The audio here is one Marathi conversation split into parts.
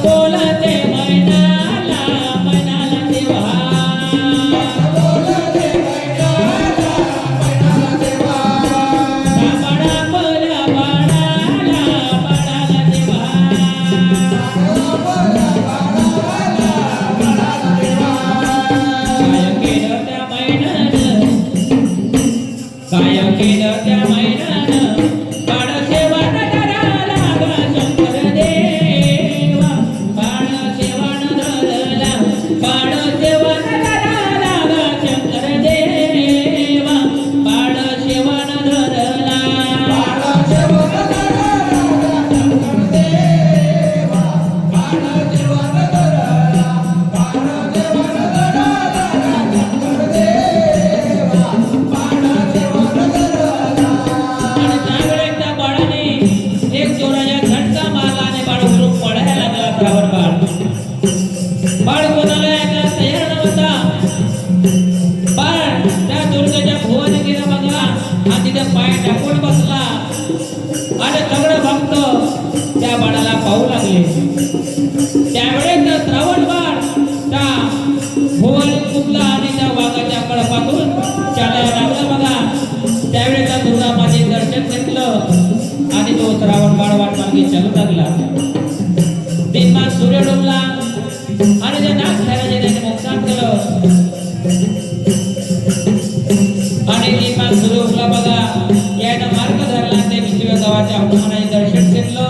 बोलते मैनाला मैनाला देवा बाळा बोला बाळाला बाळाला देवा काय केलं त्या मैनानं बाळ सेवान धरला ग शंकर देवा बाळ सेवान धरला बाळ सेवान धरला ग शंकर देवा बाळ सेवान धरला बाळ कोणाला ऐकायला तयार नव्हता पण त्या दुर्गेच्या भुवनगिरीला बघला आणि तिथे पाय टाकून बसला आणि सगळं भक्त त्या बाळाला पाहू लागले त्यावेळेस श्रावण बाळ त्या भुवन कुठला आणि त्या वाघाच्या कळपातून चालायला लागला बघा त्यावेळेस त्या दुर्गा माते दर्शन घेतलं आणि तो श्रावण बाळ वाटमार्गे चालू लागला दिनमान सूर्य डोबला आणि त्या नाग खैराचे त्याने मोक्षात केलं आणि दिनमान सूर्य उगला बघा यानं मार्ग धरला ते विश्व गावाच्या हनुमानाचे दर्शन घेतलं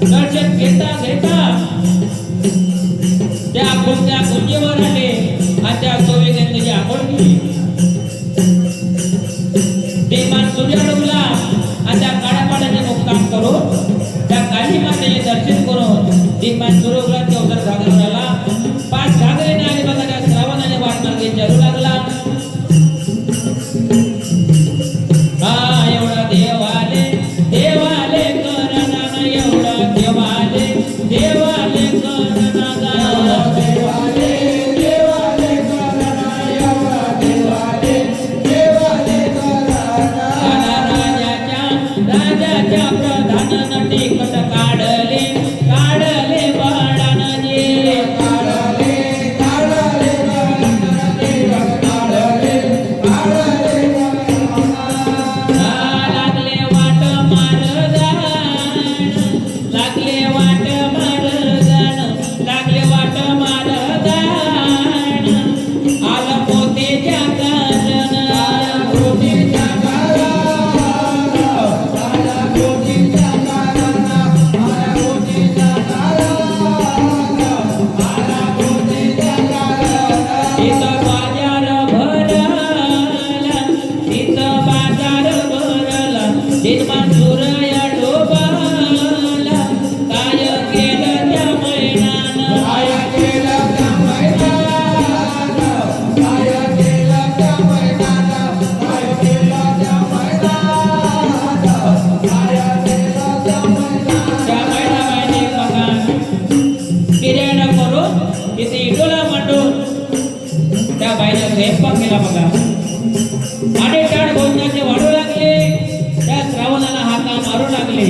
दर्शन घेता घेता त्या गुंजेवर आले आणि त्या सोवेने त्याची आंघोळ केली दिनमान सूर्य डोबला आणि त्या काळ्या पाण्याचे मुक्काम करून त्या काली मातेचे दर्शन करून दिनमान सूर्य उगला त्या उदर घागरीवर आला 5 घागरीने आले बघा त्या श्रावणाने वाटमार्गे चालू लागला एवढा देवाले देवाले करना एवढा देवाले देवाले करना देवाले देवाले करना एवढा देवाले देवाले करना राजाच्या प्रधानानं टिकट काढले काढले बाळाने काढले काढले बाळाने काढले काढले लागले वाट मारदान लागले वाट मारदान लागले वाट मारदान आला पोतेच्या कारण आला पोतेच्या दिनमान सूर्य डोबाला काय केलं त्या मैनानं काय केलं त्या मैनानं काय केलं त्या मैनानं काय केलं त्या मैनानं काय केलं त्या मैनानं त्या मैनाबाईने बघा किर्यानं करून इथे इडोला मांडून त्या बाईला स्वयंपाक केला बघा आणि टाळ भोजनाचे वाढू लागले त्या श्रावणाला हाका मारू लागले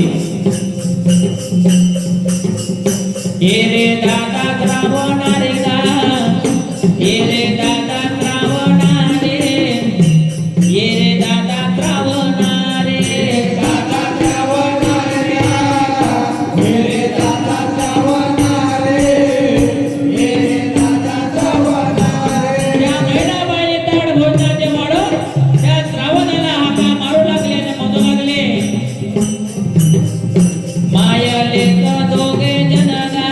ये रे दादा श्रावणा रे गा ये रे दादा श्रावणा रे ये रे दादा श्रावणा रे दादा श्रावणा रे ये रे दादा श्रावणा रे ये रे दादा श्रावणा रे या मैनाबाईने ताड भोजनाचे वाढून त्या श्रावणाला हाका मारू लागले आणि म्हणू लागले मायले का दोघे जनना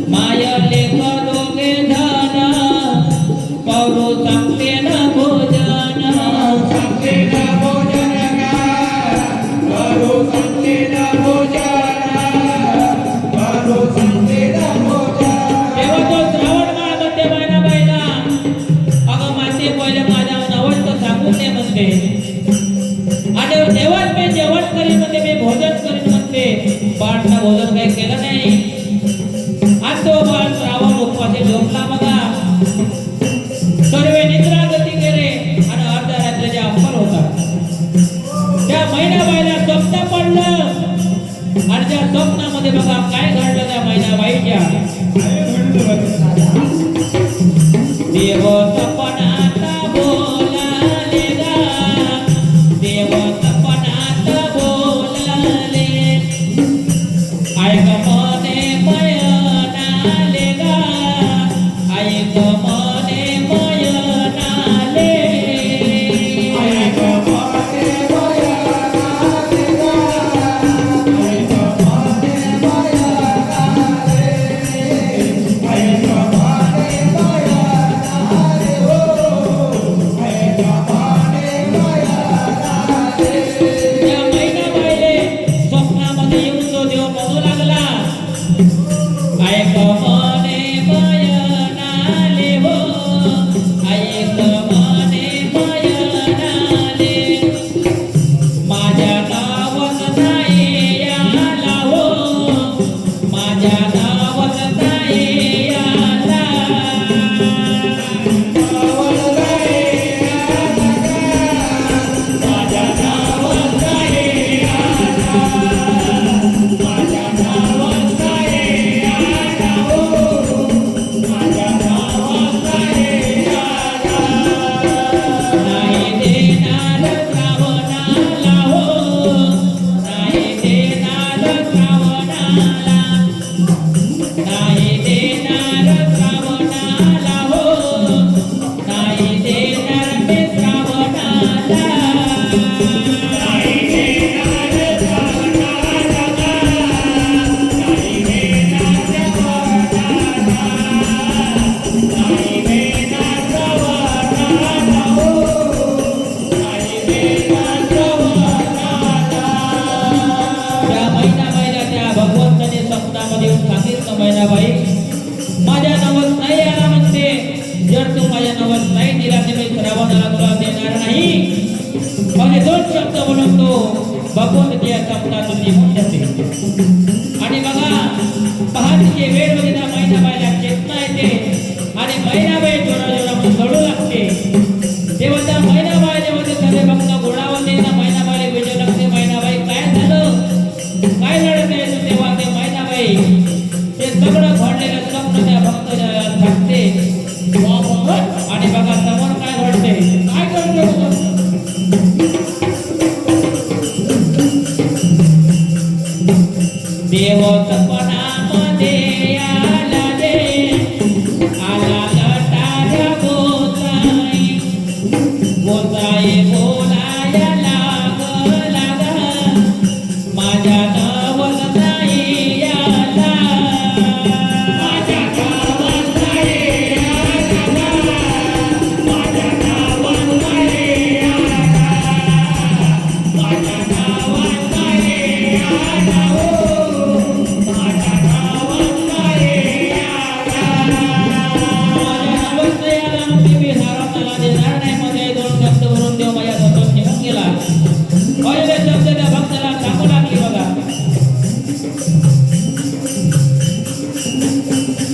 मायले का दोघे धन करू सांगते ना भोजन सांगते ना भोजन करू सांगते ना भोजन करू सांगते ना भोजन तेव्हा तो श्रावण माळ म्हणते मैनाबाईला अगं माते पहिले माझ्या नवस तर सांगून दे म्हणते आणि तेव्हाच मी जेवण करीन म्हणते मी भोजन करीन म्हणते बाळनं भोजन काही केलं नाही आज तो बाळ श्रावण उपवासी झोपला बघा सर्व निद्रा गती केले आणि अर्ध्या रात्रीच्या अंबर होता त्या मैनाबाईला स्वप्न पडलं आणि त्या स्वप्नामध्ये सप्तामध्ये बघा काय घडलं त्या मैनाबाईच्या. देव सपनात बोलाले गा, देव सपनात बोलाले, ऐक मने मयनाले गा, ऐक मने मयनाले, ऐक मने मयनाले गा, ऐक मने मयनाले, ऐक मने मयनाले हो, ऐक मने मयनाले. या मैनाबाईले स्वप्नामध्ये येऊन तो देव म्हणू लागला, ऐक मने मयनाले हो, ऐक मने मयनाले, माझ्या गावात नाही आला हो, माझ्या गावात नाही आला, गावात नाही आला गा, माझ्या गावात नाही आला, माझ्या गावात नाही आला हो, माझ्या गावात नाही आला, नाही देणार श्रावणाला हो, नाही देणार श्रावणाला, नाही देणार श्रावणाला हो, नाही देणार ते श्रावणाला, नाही देणार श्रावणाला गा, नाही देणार श्रावणाला, नाही देणार श्रावणाला हो, नाही देणार श्रावणाला. त्या मैनाबाईला त्या भगवंताने स्वप्नामध्ये येऊन सांगितलं, मैनाबाई माझ्या नवस नाही आला म्हणते, जर तू माझ्या नवस नाही दिला तर मी श्रावणाला तुला देणार नाही. माझे दोन शब्द बोलून तो भगवंताच्या स्वप्नातून निघून जाते. आणि बघा पहाटेची वेळ मध्ये त्या मैनाबाईला चेतना येते आणि मैनाबाई जोरा जोरामध्ये रडू लागते. तेव्हा त्या मैनाबाई जेव्हा ते सगळे भक्त गोडावते ना, मैनाबाईला विचारू लागते, मैनाबाई काय झालं, काय लढत आहे तू. तेव्हा ते मैनाबाई ते सगळं घडलेलं स्वप्न त्या भक्ताला सांगते. आणि बघा समोर काय घडते, काय घडते होतं. देव सपनामध्ये आला रे, आला लटाऱ्या गोसाई, गोसाई बोलाया लागला गा, माझ्या नवस नाही आला, माझ्या गावात नाही आला गा, माझ्या गावात नाही आला, माझ्या गावात नाही आला हो, माझ्या गावात नाही आला, माझ्या नवस नाही आला म्हणते मी श्रावणाला देणार नाही. मध्ये दोन शब्द भरून देव माझ्या हातून निघून गेला. पहिले शब्द त्या भक्ताला टाकू लागली बघा.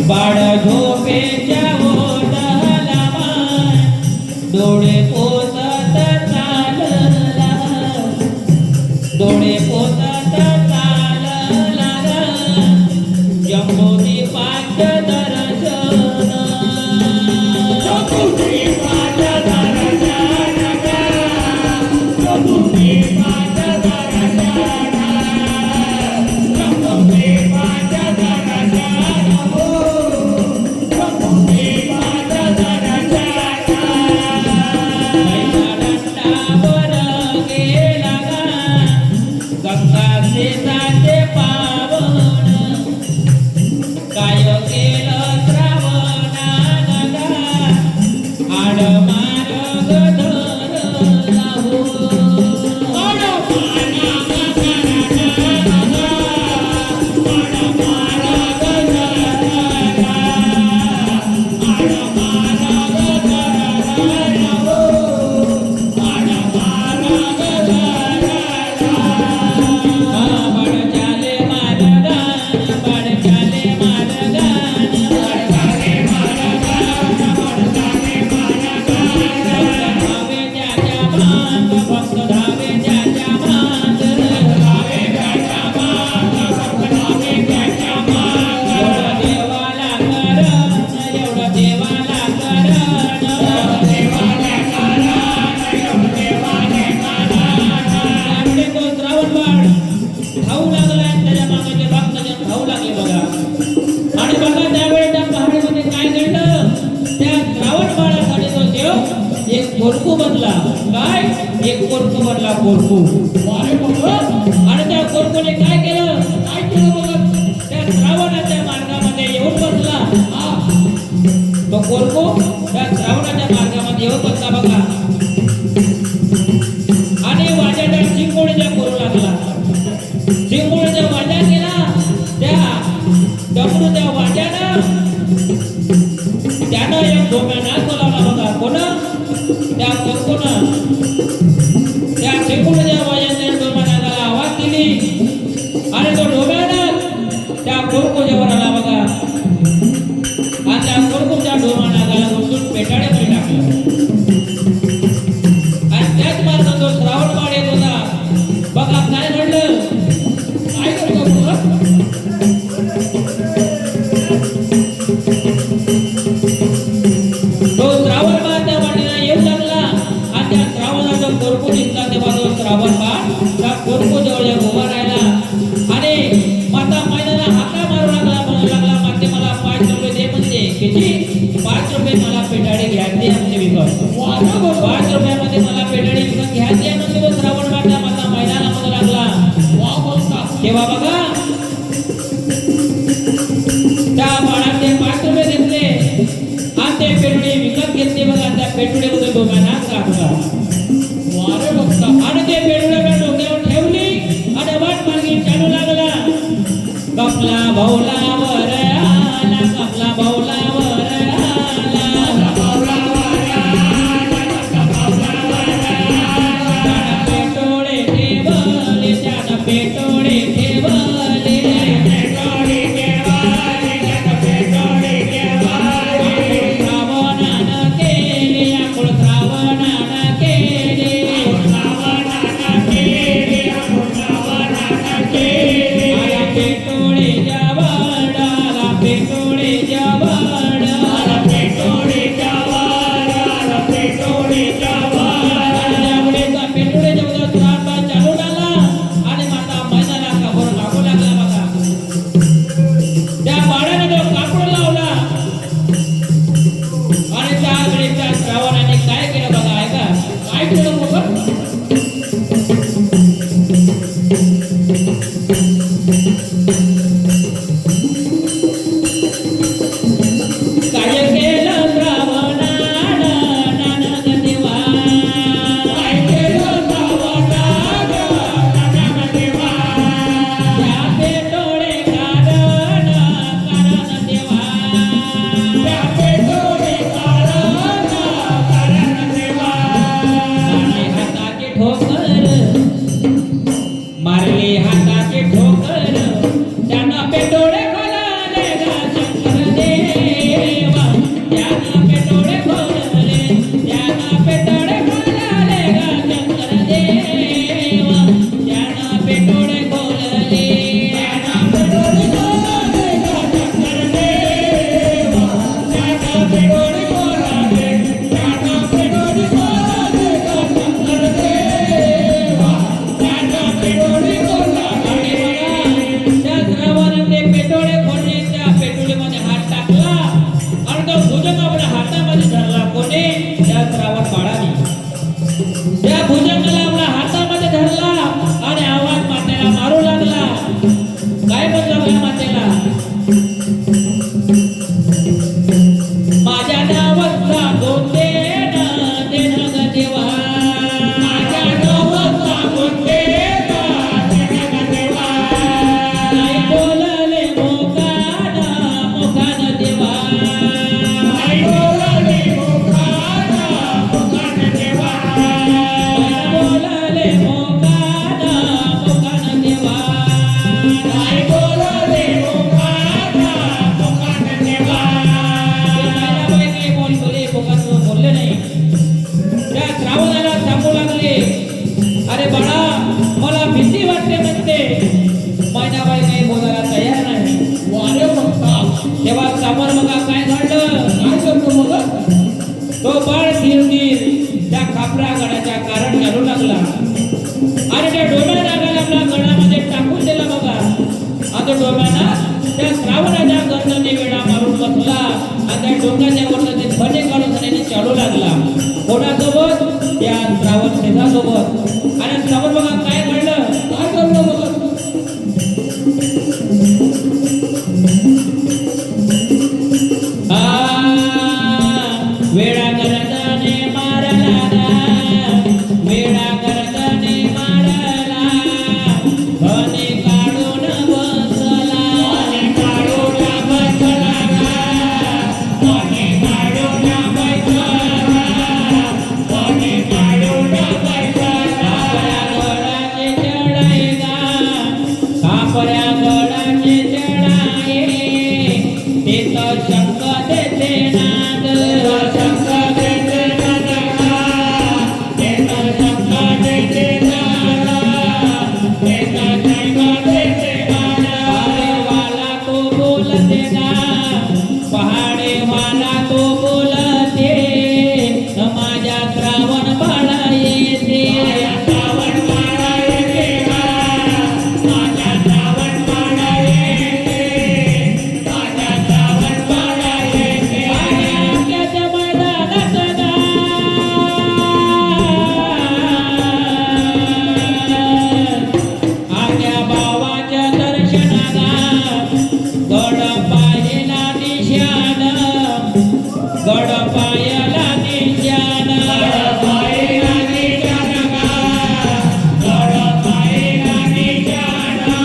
बाळ झोपेच्या ओढाला मान, डोळे पोचत चालला, डोळे पोचत चालला गा, जम्बोदीपाचं दर्शन, जम्बोदीपाचं दर्शन गा, जम्बोदीपाचं दर्शन, जम्बोदीपाचं दर्शन हो, जम्बोदीपाचं दर्शन. मैदानावर गेला गा, गंगा शेजाचे पावन, काय केलं श्रावणानं गा, आडमार्ग धरला हो, आडमार्ग धरला गा, आडमार्ग धरला गा, आडमार्ग धरला हो, आडमार्ग धरला गा. बड चाले मार्गान, बड चाले मार्गान, कोरकू बनला. काय एक कोरकू बनला कोरकू. अरे बाबा आणि त्या कोरकूने काय केलं काय केलं बघ त्या श्रावणाच्या मार्गामध्ये येऊन बसला. हा तो कोरकू त्या श्रावणाच्या मार्गामध्ये येऊन बसला बघा. आणि वाजाच्या चिंबोळीच्या करू लागला. चिंबोळीच्या वाजा केला. त्या डमरूच्या वाजानं त्यानं एक डोम्याना बोलावला बघा. कोण त्या कोरकूनं त्या चिंबोळीच्या वाजाच्या डोम्याना आवाज दिली आणि तो डोम्यानं त्या कोरकूच्या वर आला बघा. आणि त्या कोरकूच्या डोम्याना उचलून पेटाळ्यामध्ये टाकलं. आणि त्याच मार्गाने तो श्रावण बाळ येत होता. बघा काय घडलं. काय करतो बघ तो श्रावण बाळ त्या वाटेला येऊ लागला. आणि त्या श्रावणाचा कोरकू दिसला तेव्हा तो श्रावण बाळ त्या कोरकू जवळ उभा राहिला. आणि माता मैदानाला हाका मारू लागला. म्हणू लागला माते मला 5 रुपये दे. म्हणजे किती 5 रुपये मला पेटाळी घ्यायची आमचे विकत. 5 रुपयामध्ये मला पेटाळी विकत घ्यायची आहे. म्हणजे तो श्रावण बाळ त्या माता मैदानाला म्हणू लागला. वा बोलता तेव्हा बघा त्या बाळाने 5 रुपये घेतले आणि ते पेटुडे विकत घेतले बघा. त्या पेटुडेमध्ये डोक्याला काढला. वारे बघता आणि ते पेटुड्याला डोक्यावर ठेवली आणि वाट मार्गी चालू लागला. कपला भाऊला वर आला. कपला भाऊला वर आला. त्यानं पेटोडे ठेवले. त्यानं पेटोडे ठेवले. श्रावणानं केले. आकुळ श्रावणानं केले. आला पेटोडे जवळ. आला पेटोडे जवळ. त्यामुळेचा पेटोडे जवळ श्रावण चालू झाला. आणि माता मैदानाला कापूर कापू लागला बघा. त्या बाळाने तो कापूर लावला. आणि त्यावेळी त्या श्रावणाने काय केलं बघा. ऐका काय केलं बघ काय केलं श्रावणानं नानक देवा. काय केलं त्या पेटोडे कारण कारण देवा. मारले हाताचे ठोकर. त्यानं पेटोडे खोलले गा शंकर देवा. त्यानं पेटोडे खोलले. त्यानं पेटोडे खोलले गा शंकर देवा. त्यानं पेटोडे खोलले. त्या श्रावणाने पेटोडे खोलले. त्या पेटोडीमध्ये हात टाकला आणि तो भुजंग आपल्या हातामध्ये धरला. कोणी त्या श्रावण बाळाने त्या भुजंगाला आपल्या हातामध्ये धरला आणि आवाज मातेला मारू लागला. काय म्हणलं बघा मातेला. माझ्या नावाचा गोंडे देन ग देवा. माझ्या नावाचा गोंडे नाही बोलले मोकान मोकान देवा. नाही बोलले मोकान मोकान देवा. बोलले नाही. त्या श्रावणाला सांगू लागले. अरे बाळा मला भीती वाटते म्हणते. मैनाबाई काही बोलायला तयार नाही. वारे बघता तेव्हा समोर बघा काय घडलं. काय करतो बघ तो बाळ धीर त्या खापरा गडाच्या कारण चालू लागला आणि त्या डोम्या नागाला आपल्या गडामध्ये टाकून दिला बघा. आता डोम्याना त्या श्रावणाच्या गर्दने वेळा मारून बसला आणि त्या डोंगराच्या वरती फटे काढून चालू लागला. कोणासोबत येत शंख देते नाद शंख देते नादा येत शंख देते नादा येत शंख देते पहाडे वाला तो बोलते ना पहाडे वाला तो बोलते माझ्या श्रावण बाळा येते श्रावण बाळा येते माझ्या श्रावण बाळा येते माझ्या श्रावण बाळा येते आग्याच्या मैदानात ना आग्या बाबाच्या दर्शनाला गड पायला निशाण गड पायला निशाण पायला निशाणा गड पायला निशाणा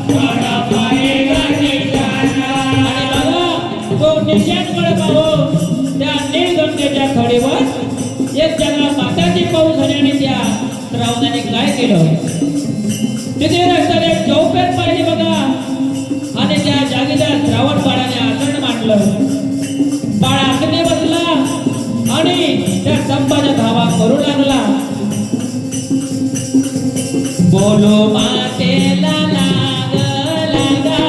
गड पायला निशाणा आणि बघा तो निशाणकडे पाहून त्या नीलगंगेच्या खडीवर एक जगा माताची पाऊस झाली आणि त्या श्रावणाने काय केलं तिथे रस्त्याने एक चौपेट पाहिली बघा आणि त्या जागेला श्रावण बाळाने आसन मांडलं बाळ आसने बसला आणि त्या संपाचा धावा करू लागला बोलो मातेला लाग लागा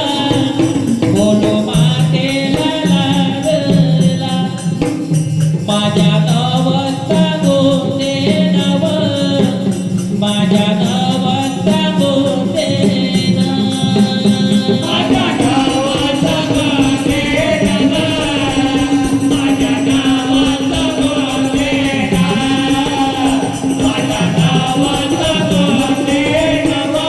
बोलो मातेला लागला माझ्या नवसा गोते नव माझ्या नवसा गोते माझ्या गावाचा गोटे नवा माझ्या गावाचा गोटे माझ्या गावाचा गोटे नवा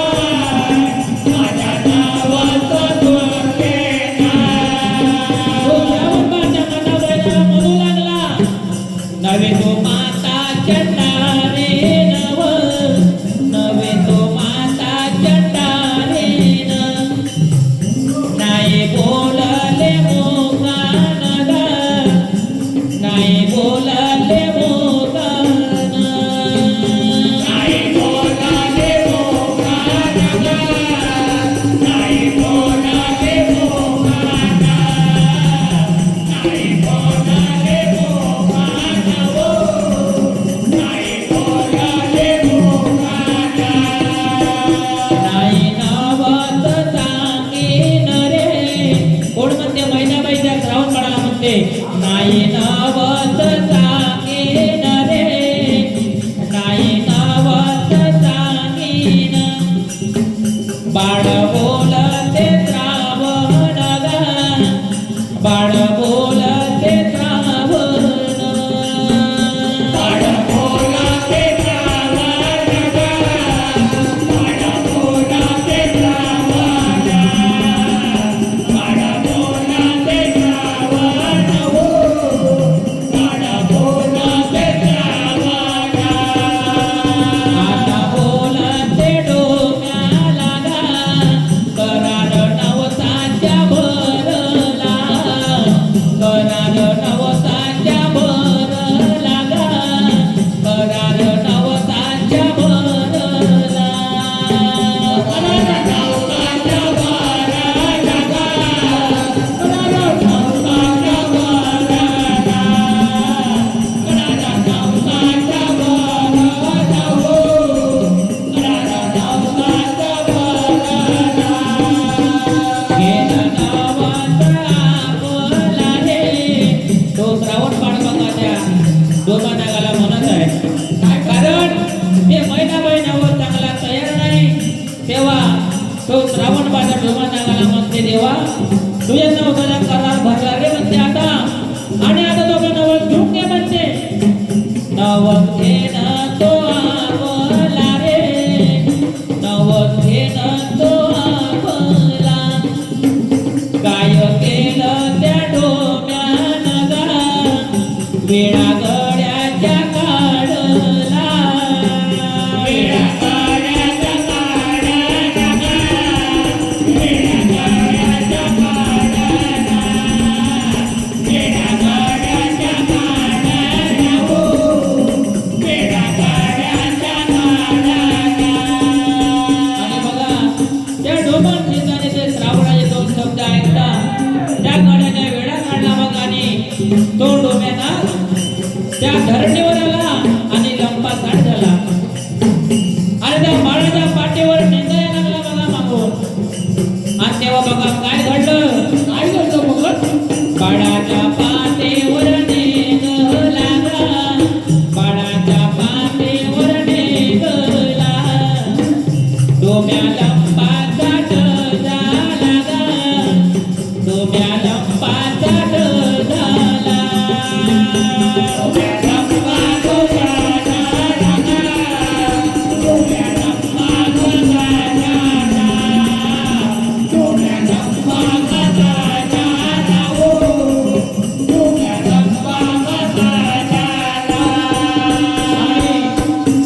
माझ्या गावाचा गोटे तो श्रावण बाळाच्या मनावरला म्हणू लागला नवे तो माता चंडारे नव नवे तो माता चंडारे नाही बोलले मोकान नाही बोलले मोकान नाही बोलाले मोकाना नाही बोलाले मोकाना नाही बोलाले मोकाना नाही बोलाले मोकाना नाही नावात सांगेन रे कोण म्हणते महिनाबाईच्या श्रावण बाळाला म्हणते नाही नावात सांगेन रे नाही नावात सांगेन बाळ बोलते श्रावण बाळ बोलते श्रावण बाळ बोलाते श्रावण बाळ बोलाते श्रावण बाळ बोलाते श्रावण बाळ बोलाते श्रावण आता बोलते डोक्याला करार नवसाच्या भरला करार नवसाच्या भरला करार नवसाच्या भरला गेला नावात आपला रे तो श्रावण बाळ बघा त्या डोमा नागाला म्हणत आहे कारण ते महिनाबाई नावावर चांगला तयार नाही तेव्हा तो श्रावण बाळ डोमा नागाला म्हणते देवा तुझ्या नवसाला करार भरला रे म्हणते आता आणि आता तो नवस घेऊन घे म्हणते नवस घेणं तो आपला रे नवस घेणं तो आपला काय केलं त्या डोम्यानं वेळा गड्याच्या काढला वेळा काढ्याचा काढा वेळा काढ्याचा काढा वेळा काढ्याचा काढा वेळा काढ्याचा काढा आणि बघा त्या डोंबात शेजारी ते श्रावणाचे दोन शब्द ऐकता त्या तो डोम्याना त्या धरणीवर आला आणि लंपा झाड झाला आणि त्या बाळाच्या पाठीवर निंदायला लागला बघा मागून. आणि तेव्हा बघा काय घडलं मग बाळाच्या पाठीवर निघला ग, बाळाच्या पाठीवर निघला, डोम्या लंपा झाड झाला ग, डोम्या लंपा झाड झाला.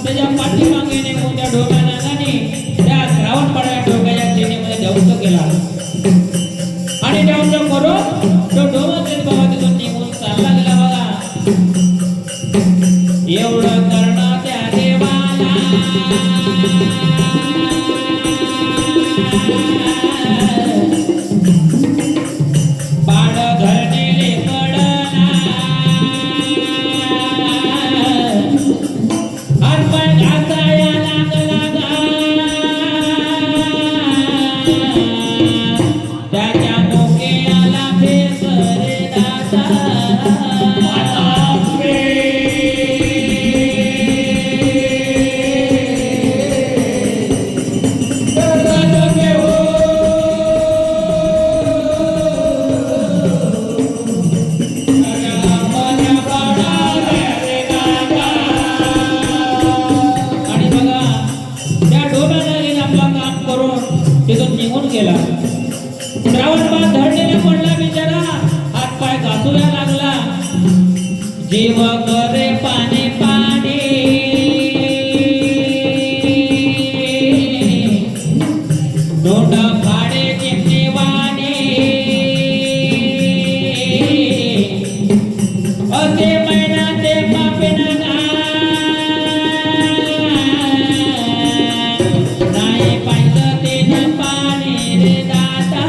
त्याच्या पाठीमागे निघून त्या डोक्या नागाने त्या श्रावणबाळाच्या डोक्याच्या शेणीमध्ये दंश केला आणि दंश करून तो डोमाचे बाबा तिथून निघून चालला गेला बघा. एवढं करणं त्या देवाला बाळ धरणीले कडला अर्पण घासाया लागला गा, त्याच्या डोक्याला फेस रे दादा. आणि बघा त्या डोम्याने आपला काम करून तिथून निघून गेला. श्रावणबाळ धडलेला पडला बिचारा, हात पाय घासूया लागला, जीव करे पाणी पाणी, डोंड फाडे चिमणी वाणी, असे महिना ते पापिना नाही पाहिलं ते पाणी रे दादा.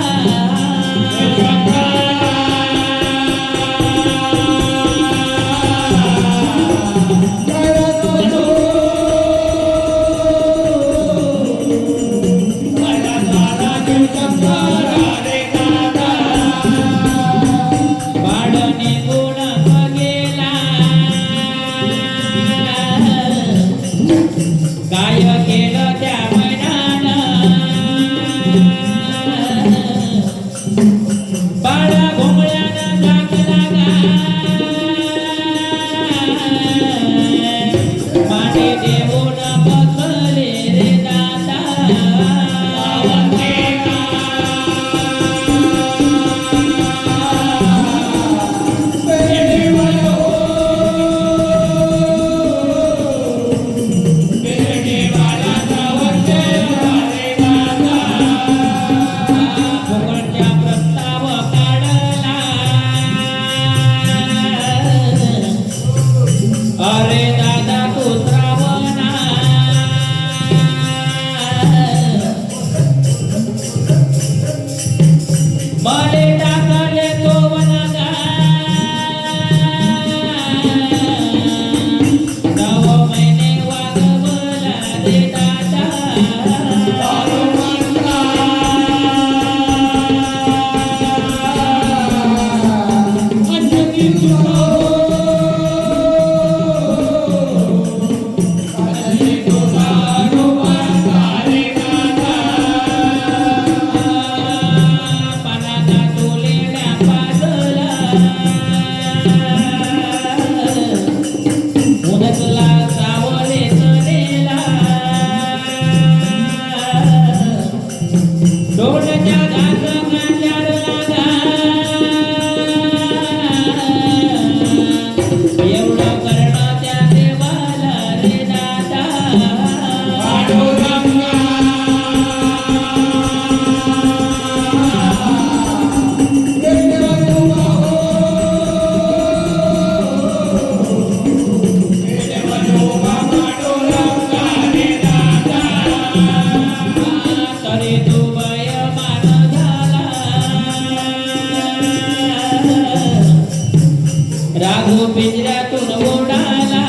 राघू पिंजऱ्यातून उडाला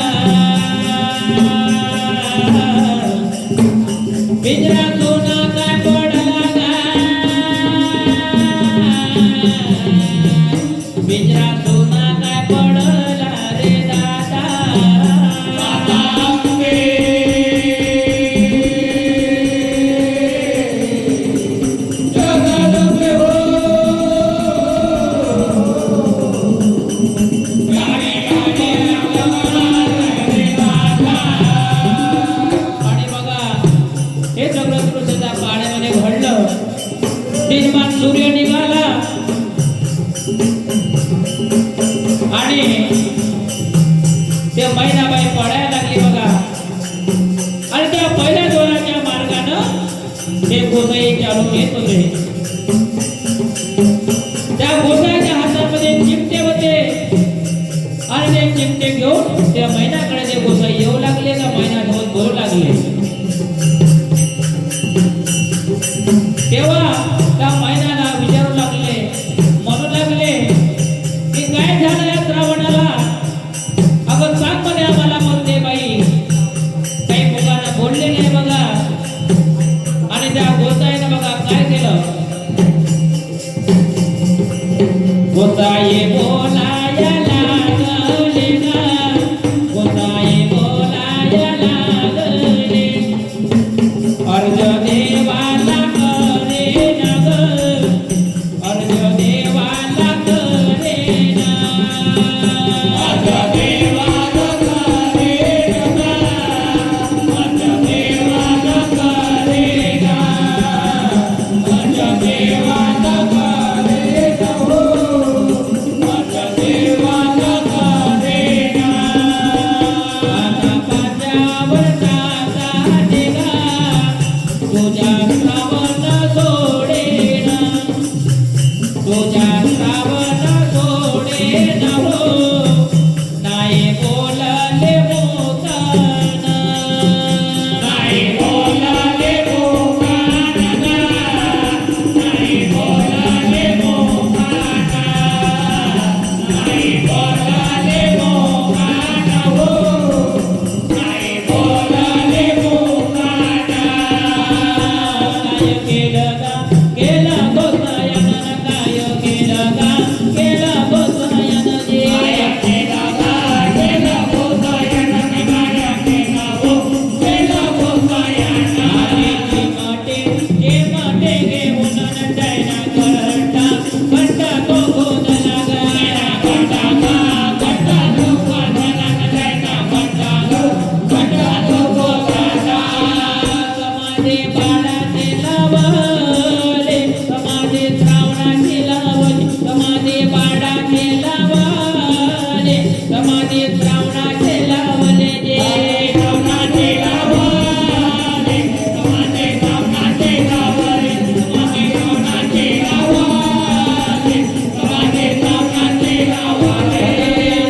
पिंजऱ्यातून काय पडला पिंजऱ्यातून काय पडला रे दादा आणि बघा हे सगळं दृश्य त्या पाण्यामध्ये घडलं निर्माण सूर्य निघाला आणि ते मैनाबाई पडायला लागली बघा आणि त्या पहिल्या दोराच्या मार्गानं ते गोसाई चालू येत होते त्या गोसाईच्या हातामध्ये चिमटे होते आणि ते चिमटे घेऊन त्या मैनाकडे ते गोसाई येऊ लागले का मैना घेऊन बोलू लागले तेव्हा त्या मैनाला विचारू लागले म्हणू लागले की काय झालं या श्रावणाला अगं सांग मध्ये आम्हाला म्हणते बाई काही मुलांना बोलले नाही बघा आणि त्या गोसाईनं बघा काय केलं गोसाई बोलाया लागले ना गोसाई बोलाया लागले अर्ज देवाला करे ना ग अर्ज देवाला करे ना अर्ज देवाला करे ना अर्ज देवाला करे ना अर्ज देवाला करे ना अर्ज देवाला करे ना आता पाण्यावर टाका निघा तुझ्या श्रावण सोडेना तुझ्या श्रावण सोडेना हो नाही बोलले मोकाना नाही बोलले मोकाना नाही बोलले मोकाना नाही बोलले मोकाना हो नाही बोलले मोकाना काय केलं गोसायानं काय केलं गोसायानं जे काय केलं गोसायानं काय केलं गोसायानं जे मटे घेऊन नटायला घंटा तो गोदला गायला घंटा तो गोदला नटायला घंटा तो गोदला समाधे बाळाचे लावले समाधे श्रावणाचे लावले समाधे बाळाचे लावले समाधे श्रावणाचे लावले जे श्रावणाचे लावले समाधे श्रावणाचे लावले समाधे श्रावणाचे लावले समाधे श्रावणाचे लावले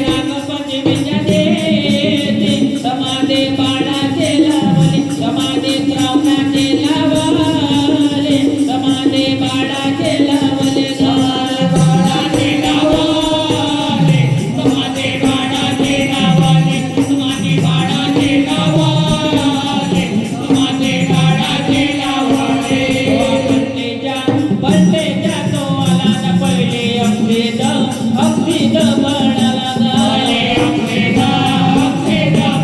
नागपंचमीच्या दिवशी समाधे बाळाचे लावले समाधे श्रावणाचे लावले समाधे बाळाचे लावले बाळाचे लावले समाधे बाळाचे लावले समाधे बाळाचे लावले समाधे बाळाचे लावले बंटेच्या तो आला ना पहिले अक्षेद बनाला गाले अक्षेद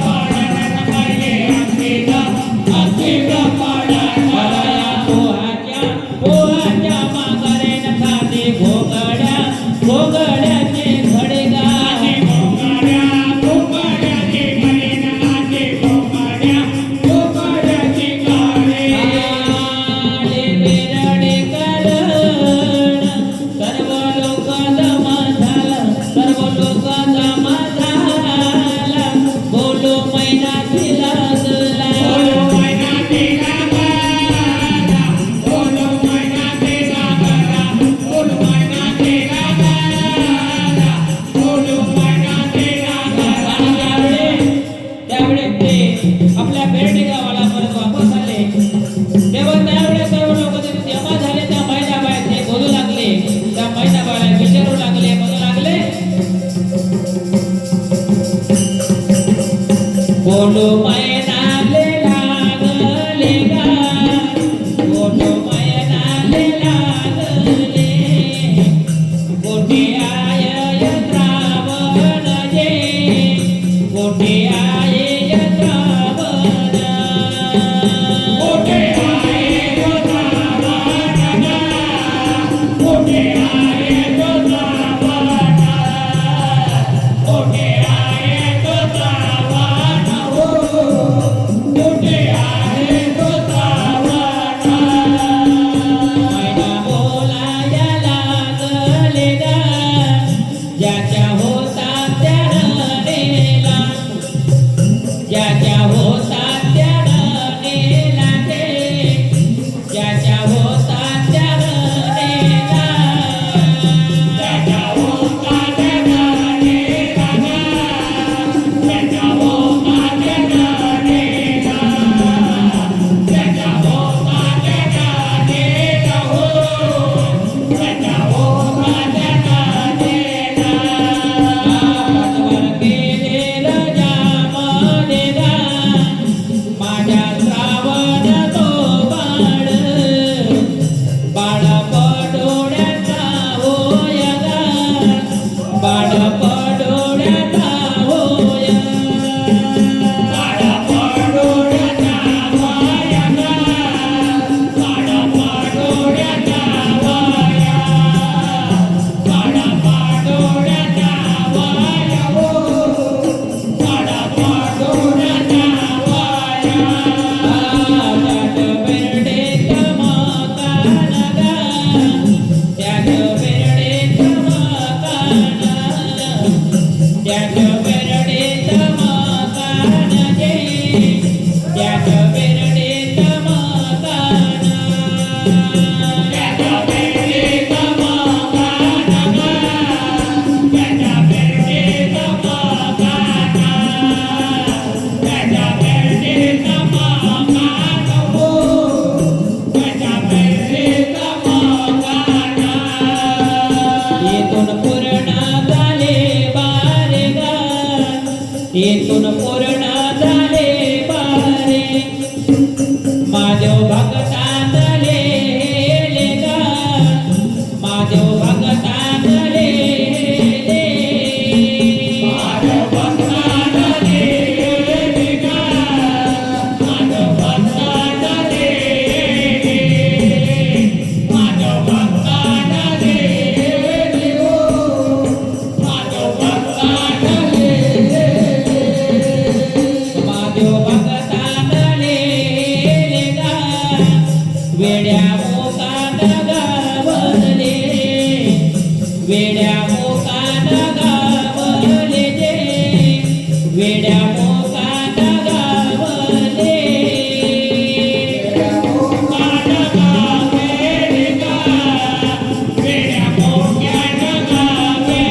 बनाला ना पहिले अक्षेद बनाला पोहाच्या मागरे न खाते घोगड्याचे घडे गाणे घोगड्याचे घडे न खाते घोगड्याचे गाणे आले बेरडे करण सर्व लोक जमा गोडू मैनाले लागले गा गोडू मैनाले लागले गोटे आय श्रावण जे गोटे आय श्रावण मोठे आहे तो श्रावण मोठे आहे तो श्रावण मोठे आहे तो श्रावण मोठे आहे तो श्रावण मैना बोलाया लागले गा ज्याच्या होता त्या रडेला ज्याच्या होता त्या रडेला ते ज्याच्या होता त्या रडेला त्याच्या होता त्याला नेला त्याच्या होता त्याला नेला त्याच्या होता त्याला नेला हो त्याच्या होता त्याला नेला पाठवर केलेलं जामले गा माझ्या श्रावण तो बाळ बाळ पडोळ्याचा होय गा बाळ पडोळ्याचा होय पाडा पाडोळ्याचा वाया पाडा पाडोळ्याचा वाया पाडा पाडोळ्याचा वाया पाडा पाडोळ्याचा वाया त्यात बेरडे चमकान गा त्यात बेरडे चमकान त्यात बेरडे चमकान जे त्यात बेरडे चमकान त्याच्या बेडीचा मागाना त्याच्या बेडीचा मागाना त्याच्या बेडीचा मागाना हो त्याच्या बेडीचा मागाना येथून पूर्ण झाले बारे गा येथून पूर्ण झाले बारे माझ्या भगतातले गा माझ्या भगतातले माझ्या भक्ताला दे गा माझ्या भक्ताला दे माझ्या भक्ताला दे हो माझ्या भक्ताला दे माझ्या भगतातले गा वेड्या मोकान गावले वेड्या मोकान गावले जे वेड्या मोकान गावले माझ्या गावे गा वेड्या मोक्यानं गावे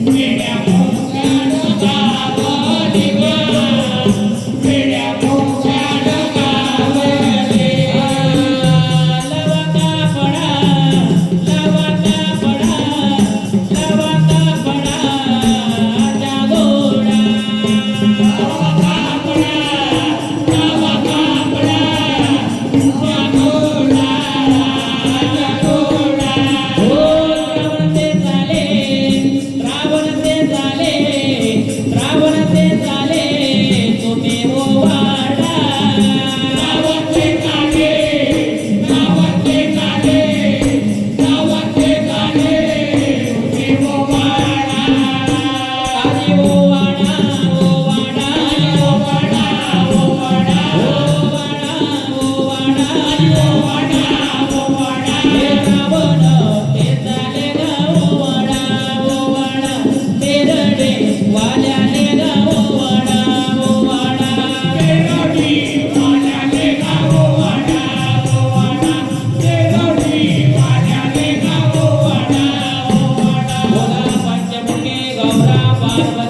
वेड्या मोक्यानं गावली गा वेड्या मोक्यानं गावली लवका पडा लवका पडा लवका पडा जागोडा हो रावण ते झाले तुम्ही हो वाडा आजी हो वाडा हो वाडा हो वाडा हो वाडा हो वाडा हो वाडा हो वाडा हो वाडा हे रावण ते झाले गा हो वाडा हो वाडा ते रडे वाल्याने गा हो वाडा हो वाडा भोला पंचमुखे गौरा पार्वती